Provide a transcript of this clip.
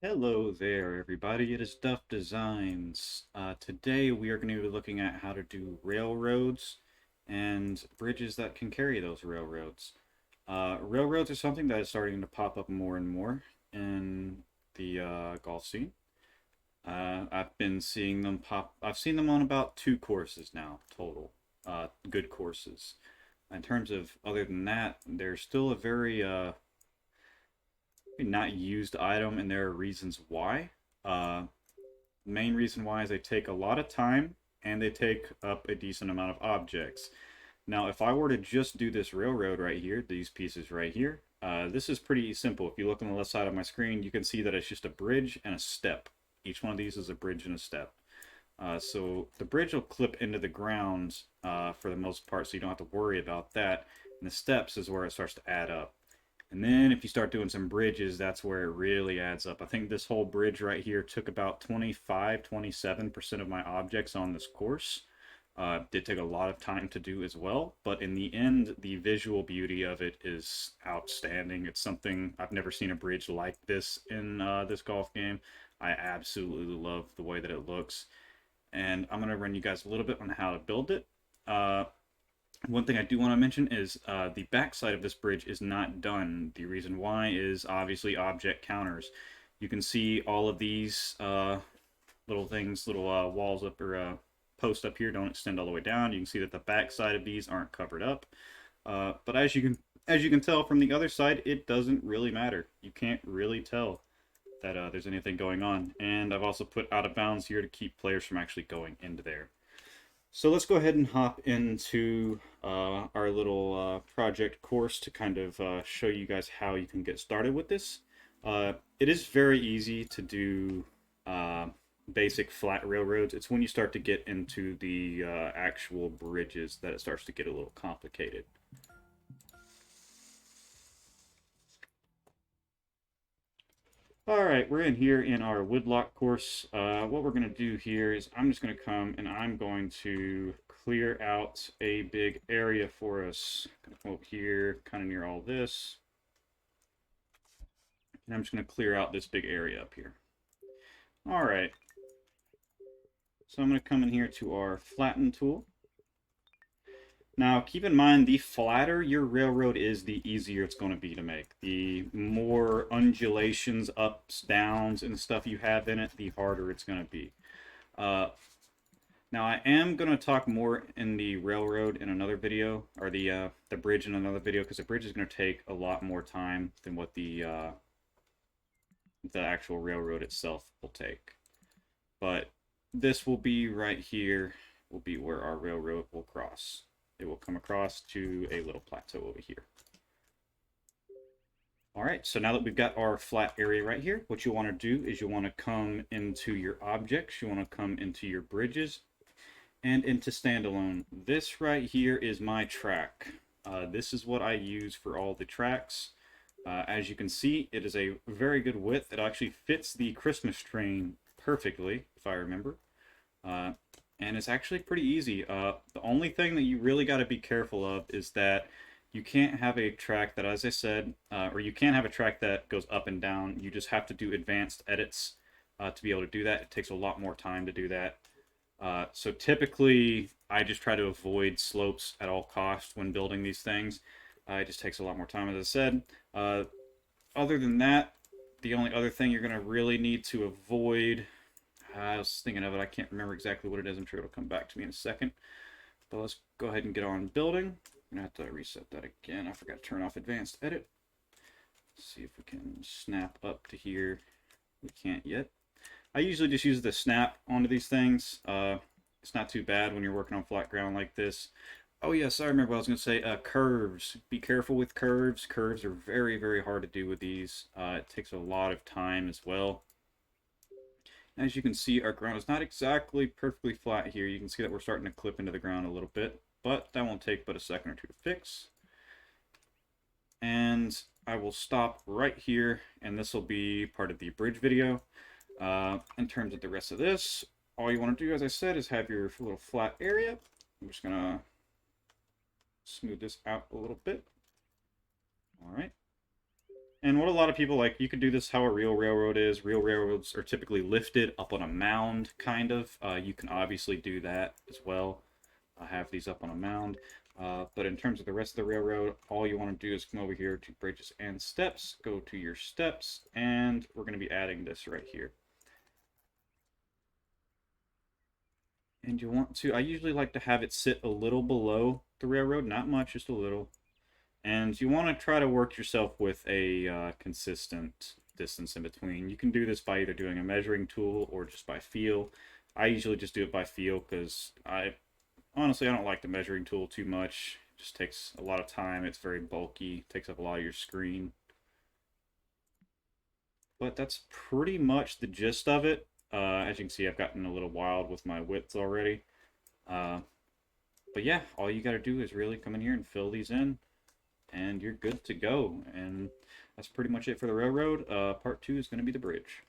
Hello there, everybody. It is Duff Designs. Today we are going to be looking at how to do railroads and bridges that can carry those railroads. Railroads are something that is starting to pop up more and more in the golf scene. I've been seeing them pop. I've seen them on about two courses now total, good courses. In terms of other than that, they're still a very not used item, and there are reasons why. Uh, Main reason why is they take a lot of time and they take up a decent amount of objects. Now, if I were to just do this railroad right here, these pieces right here, this is pretty simple. If you look on the left side of my screen, you can see that it's just a bridge and a step. Each one of these is a bridge and a step. So the bridge will clip into the ground for the most part, so you don't have to worry about that. And the steps is where it starts to add up. And then if you start doing some bridges, that's where it really adds up. I think this whole bridge right here took about 25, 27% of my objects on this course. Did take a lot of time to do as well, but in the end, the visual beauty of it is outstanding. It's something I've never seen a bridge like this in this golf game. I absolutely love the way that it looks, and I'm going to run you guys a little bit on how to build it. One thing I do want to mention is the back side of this bridge is not done. The reason why is obviously object counters. You can see all of these little things, little walls up or posts up here don't extend all the way down. You can see that the back side of these aren't covered up. But as you can tell from the other side, it doesn't really matter. You can't really tell that there's anything going on. And I've also put out of bounds here to keep players from actually going into there. So let's go ahead and hop into our little project course to kind of show you guys how you can get started with this. It is very easy to do basic flat railroads. It's when you start to get into the actual bridges that it starts to get a little complicated. All right, we're in here in our woodlock course. What we're going to do here is I'm just going to come and I'm going to clear out a big area for us. I'm going to come up here, kind of near all this. And I'm just going to clear out this big area up here. All right. So I'm going to come in here to our flatten tool. Now, keep in mind, the flatter your railroad is, the easier it's going to be to make. The more undulations, ups, downs, and stuff you have in it, the harder it's going to be. Now, I am going to talk more in the railroad in another video, or the bridge in another video, because the bridge is going to take a lot more time than what the actual railroad itself will take. But this will be right here, will be where our railroad will cross. It will come across to a little plateau over here. All right, so now that we've got our flat area right here, what you want to do is you want to come into your objects, you want to come into your bridges, and into standalone. This right here is my track. This is what I use for all the tracks. As you can see, it is a very good width. It actually fits the Christmas train perfectly, if I remember. And it's actually pretty easy. The only thing that you really got to be careful of is that you can't have a track that, as I said, or you can't have a track that goes up and down. You just have to do advanced edits to be able to do that. It takes a lot more time to do that. So typically, I just try to avoid slopes at all costs when building these things. It just takes a lot more time, as I said. Other than that, the only other thing you're going to really need to avoid, I was thinking of it, I can't remember exactly what it is. I'm sure it'll come back to me in a second. But let's go ahead and get on building. I'm going to have to reset that again. I forgot to turn off advanced edit. Let's see if we can snap up to here. We can't yet. I usually just use the snap onto these things. It's not too bad when you're working on flat ground like this. Oh yes, I remember what I was going to say. Curves. Be careful with curves. Curves are very, very hard to do with these. It takes a lot of time as well. As you can see, our ground is not exactly perfectly flat here. You can see that we're starting to clip into the ground a little bit, but that won't take but a second or two to fix. And I will stop right here, and this will be part of the bridge video. In terms of the rest of this, all you want to do, as I said, is have your little flat area. I'm just going to smooth this out a little bit. All right. And what a lot of people like, you could do this how a real railroad is. Real railroads are typically lifted up on a mound, kind of. You can obviously do that as well. I have these up on a mound. But in terms of the rest of the railroad, all you want to do is come over here to bridges and steps, go to your steps, and we're going to be adding this right here. And you want to, I usually like to have it sit a little below the railroad, not much, just a little. And you want to try to work yourself with a consistent distance in between. You can do this by either doing a measuring tool or just by feel. I usually just do it by feel because honestly, I don't like the measuring tool too much. It just takes a lot of time. It's very bulky, takes up a lot of your screen. But that's pretty much the gist of it. As you can see, I've gotten a little wild with my widths already. Uh, but yeah, all you got to do is really come in here and fill these in, and you're good to go. And that's pretty much it for the railroad. Part 2 is going to be the bridge.